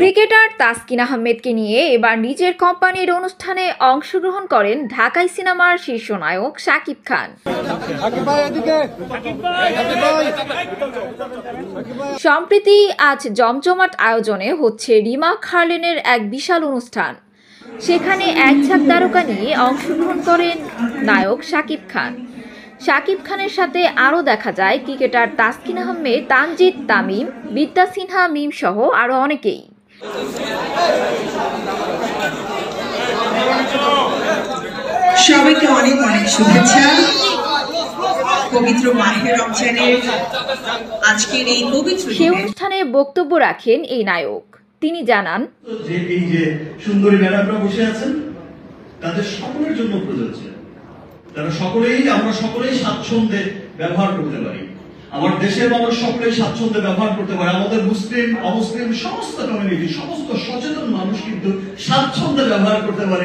Cricketer Taskin আহমেদকে নিয়ে এবার নিজের কোম্পানির অনুষ্ঠানে অংশগ্রহণ করেন ঢাকাই সিনেমার শীর্ষ নায়ক শাকিব খান। সম্প্রতি আজ জমজমাট আয়োজনে হচ্ছে রিমা খার্লেনের এক বিশাল অনুষ্ঠান। সেখানে এক ঝাঁক তারকা নিয়ে অংশগ্রহণ করেন নায়ক শাকিব খান। শাকিব খানের সাথে আরও দেখা যায় ক্রিকেটার তাসকিন আহমেদ, তানজিদ তামিম, বিদ্যা সিনহা মিম সহ আরও অনেকেই। সবাইকে অনেক অনেক শুভেচ্ছা। পবিত্র মাহে রমজানের আজকের এই পবিত্র সে অনুষ্ঠানে বক্তব্য রাখেন এই নায়ক। তিনি জানান, যে এই যে সুন্দরী ম্যাডামরা বসে আছেন তাদের সকলের জন্য প্রযোজ্য। তারা সকলেই, আমরা সকলেই স্বাচ্ছন্দ্যে ব্যবহার করতে পারি। আমার দেশের মানুষ সকলেই স্বাচ্ছন্দ্যে ব্যবহার করতে পারে। আমাদের মুসলিম অমুসলিম সমস্ত কমিউনিটি, সমস্ত সচেতন মানুষ কিন্তু স্বাচ্ছন্দ্যে ব্যবহার করতে পারে।